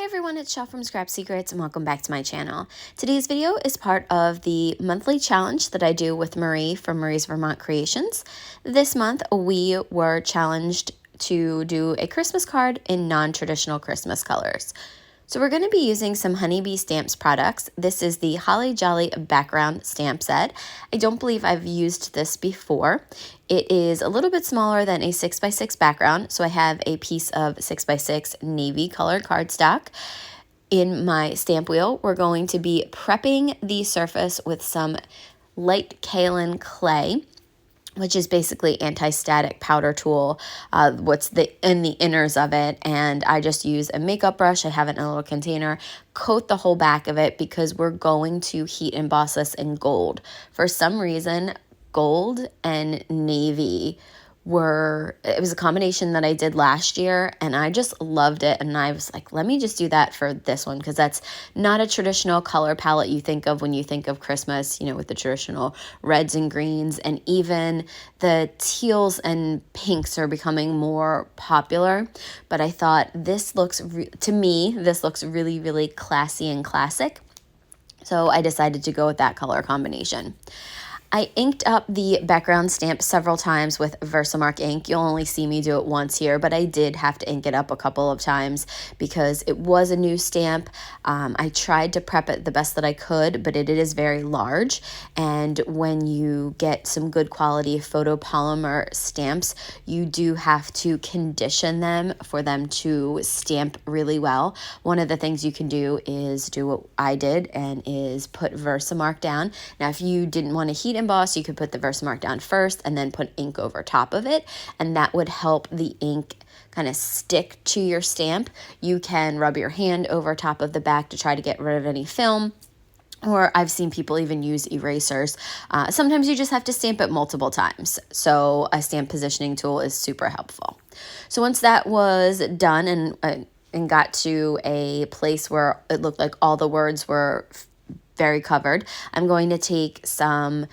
everyone, it's Shop from Scrap Secrets and welcome back to my channel. Today's video is part of the monthly challenge that I do with Marie from Marie's Vermont Creations. This month we were challenged to do a Christmas card in non-traditional Christmas colors. So we're going to be using some Honeybee Stamps products. This is the Holly Jolly background stamp set. I don't believe I've used this before. It is a little bit smaller than a 6x6 background, so I have a piece of 6x6 navy colored cardstock. In my stamp wheel, we're going to be prepping the surface with some light kaolin clay, which is basically anti-static powder tool, what's in the inners of it, and I just use a makeup brush. I have it in a little container, coat the whole back of it because we're going to heat emboss this in gold. For some reason, gold and navy it was a combination that I did last year and I just loved it, and I was like, let me just do that for this one because that's not a traditional color palette you think of when you think of Christmas, with the traditional reds and greens, and even the teals and pinks are becoming more popular. But I thought this looks really, really classy and classic. So I decided to go with that color combination. I inked up the background stamp several times with Versamark ink. You'll only see me do it once here, but I did have to ink it up a couple of times because it was a new stamp. I tried to prep it the best that I could, but it is very large. And when you get some good quality photopolymer stamps, you do have to condition them for them to stamp really well. One of the things you can do is do what I did and is put Versamark down. Now, if you didn't want to heat emboss, you could put the Versamark down first and then put ink over top of it, and that would help the ink kind of stick to your stamp. You can rub your hand over top of the back to try to get rid of any film, or I've seen people even use erasers. Sometimes you just have to stamp it multiple times, so a stamp positioning tool is super helpful. So once that was done and got to a place where it looked like all the words were very covered, I'm going to take some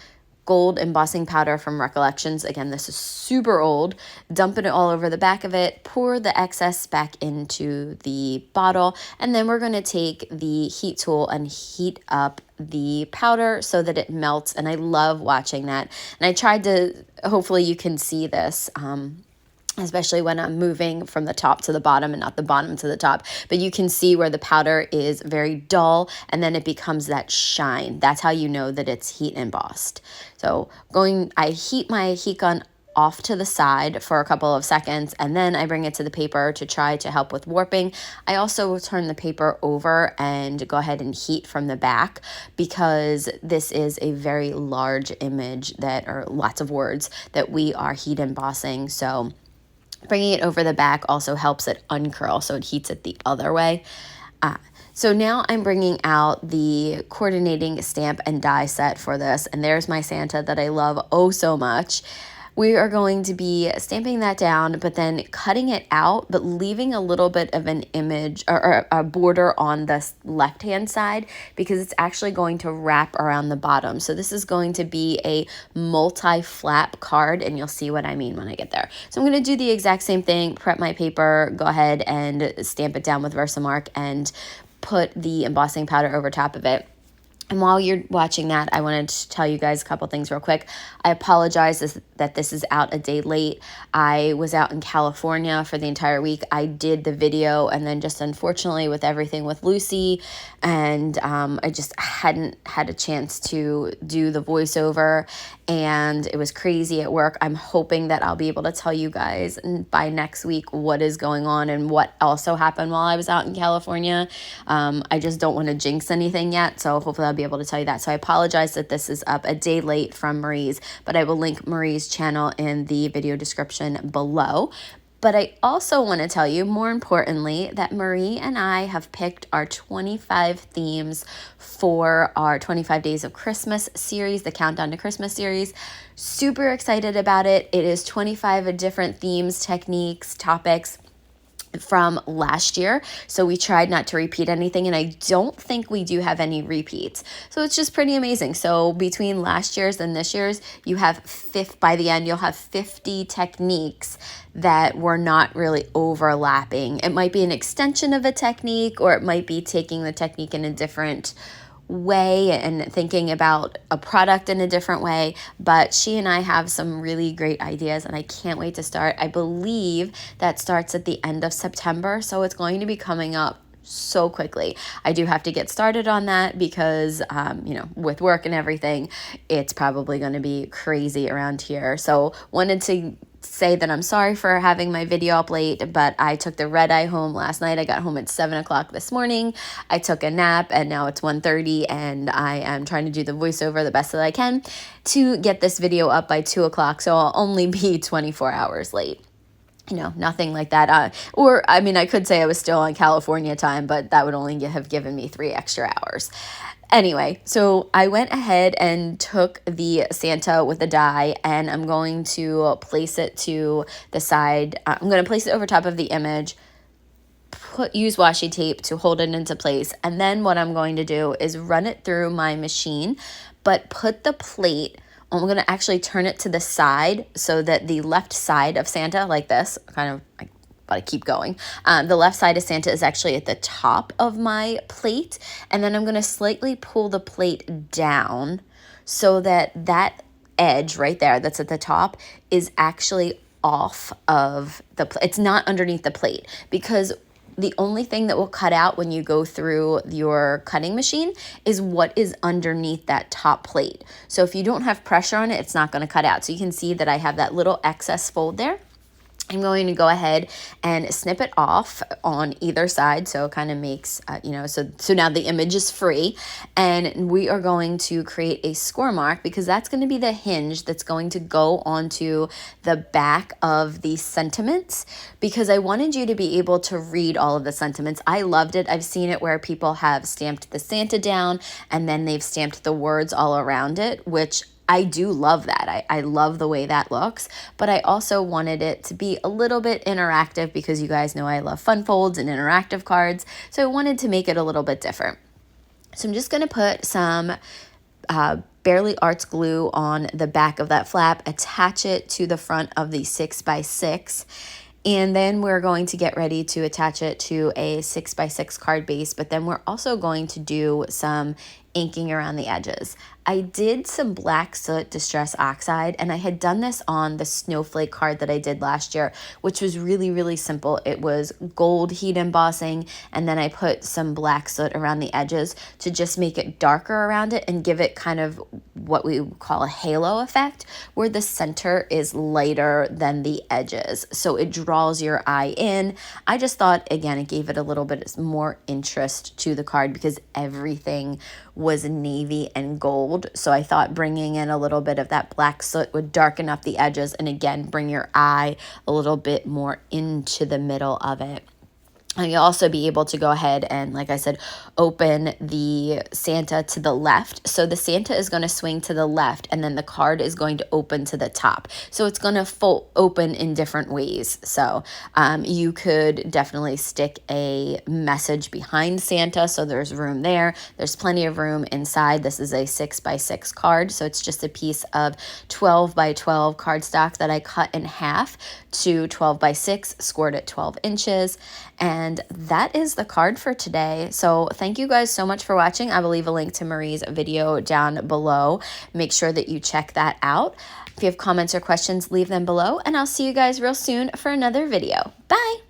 gold embossing powder from Recollections. Again, this is super old. Dump it all over the back of it, pour the excess back into the bottle, and then we're going to take the heat tool and heat up the powder so that it melts, and I love watching that. And I tried to, hopefully you can see this, especially when I'm moving from the top to the bottom and not the bottom to the top. But you can see where the powder is very dull and then it becomes that shine. That's how you know that it's heat embossed. So I heat my heat gun off to the side for a couple of seconds, and then I bring it to the paper to try to help with warping. I also turn the paper over and go ahead and heat from the back because this is a very large image or lots of words that we are heat embossing. So bringing it over the back also helps it uncurl, so it heats it the other way. So now I'm bringing out the coordinating stamp and die set for this, and there's my Santa that I love oh so much. We are going to be stamping that down, but then cutting it out, but leaving a little bit of an image or a border on the left-hand side because it's actually going to wrap around the bottom. So this is going to be a multi-flap card, and you'll see what I mean when I get there. So I'm going to do the exact same thing, prep my paper, go ahead and stamp it down with Versamark, and put the embossing powder over top of it. And while you're watching that, I wanted to tell you guys a couple things real quick. I apologize that this is out a day late. I was out in California for the entire week. I did the video, and then just unfortunately with everything with Lucy, and I just hadn't had a chance to do the voiceover, and it was crazy at work. I'm hoping that I'll be able to tell you guys by next week what is going on and what also happened while I was out in California. I just don't want to jinx anything yet, so hopefully I'll be able to tell you that. So I apologize that this is up a day late from Marie's, but I will link Marie's channel in the video description below. But I also want to tell you, more importantly, that Marie and I have picked our 25 themes for our 25 Days of Christmas series, the Countdown to Christmas series. Super excited about it. It is 25 different themes, techniques, topics. from last year, so we tried not to repeat anything, and I don't think we do have any repeats, so it's just pretty amazing. So between last year's and this year's, you have by the end you'll have 50 techniques that were not really overlapping. It might be an extension of a technique, or it might be taking the technique in a different way and thinking about a product in a different way, but she and I have some really great ideas, and I can't wait to start. I believe that starts at the end of September, so it's going to be coming up so quickly. I do have to get started on that because, with work and everything, it's probably going to be crazy around here. So wanted to say that I'm sorry for having my video up late, but I took the red eye home last night. I got home at 7 o'clock this morning. I took a nap, and now it's 1:30, and I am trying to do the voiceover the best that I can to get this video up by 2 o'clock, so I'll only be 24 hours late. Nothing like that. I could say I was still on California time, but that would only have given me 3 extra hours. Anyway, so I went ahead and took the Santa with the die, and I'm going to place it to the side. I'm going to place it over top of the image, use washi tape to hold it into place, and then what I'm going to do is run it through my machine, but put the plate, I'm going to actually turn it to the side so that the left side of Santa, like this, but I keep going. The left side of Santa is actually at the top of my plate, and then I'm going to slightly pull the plate down so that that edge right there that's at the top is actually off of the plate. It's not underneath the plate, because the only thing that will cut out when you go through your cutting machine is what is underneath that top plate. So if you don't have pressure on it, it's not going to cut out. So you can see that I have that little excess fold there. I'm going to go ahead and snip it off on either side, so it kind of makes, so now the image is free, and we are going to create a score mark, because that's going to be the hinge that's going to go onto the back of the sentiments, because I wanted you to be able to read all of the sentiments. I loved it. I've seen it where people have stamped the Santa down, and then they've stamped the words all around it, which I do love that. I love the way that looks, but I also wanted it to be a little bit interactive, because you guys know I love fun folds and interactive cards, so I wanted to make it a little bit different. So I'm just going to put some Barely Arts glue on the back of that flap, attach it to the front of the 6x6, and then we're going to get ready to attach it to a 6x6 card base, but then we're also going to do some inking around the edges. I did some black soot distress oxide, and I had done this on the snowflake card that I did last year, which was really, really simple. It was gold heat embossing, and then I put some black soot around the edges to just make it darker around it and give it kind of what we call a halo effect, where the center is lighter than the edges, so it draws your eye in. I just thought, again, it gave it a little bit more interest to the card, because everything was navy and gold, so I thought bringing in a little bit of that black soot would darken up the edges and again bring your eye a little bit more into the middle of it. And you'll also be able to go ahead and, like I said, open the Santa to the left. So the Santa is going to swing to the left, and then the card is going to open to the top. So it's going to open in different ways. So you could definitely stick a message behind Santa, so there's room there. There's plenty of room inside. This is a 6x6 card, so it's just a piece of 12x12 cardstock that I cut in half to 12x6, scored at 12 inches. And that is the card for today. So thank you guys so much for watching. I will leave a link to Marie's video down below. Make sure that you check that out. If you have comments or questions, leave them below, and I'll see you guys real soon for another video. Bye!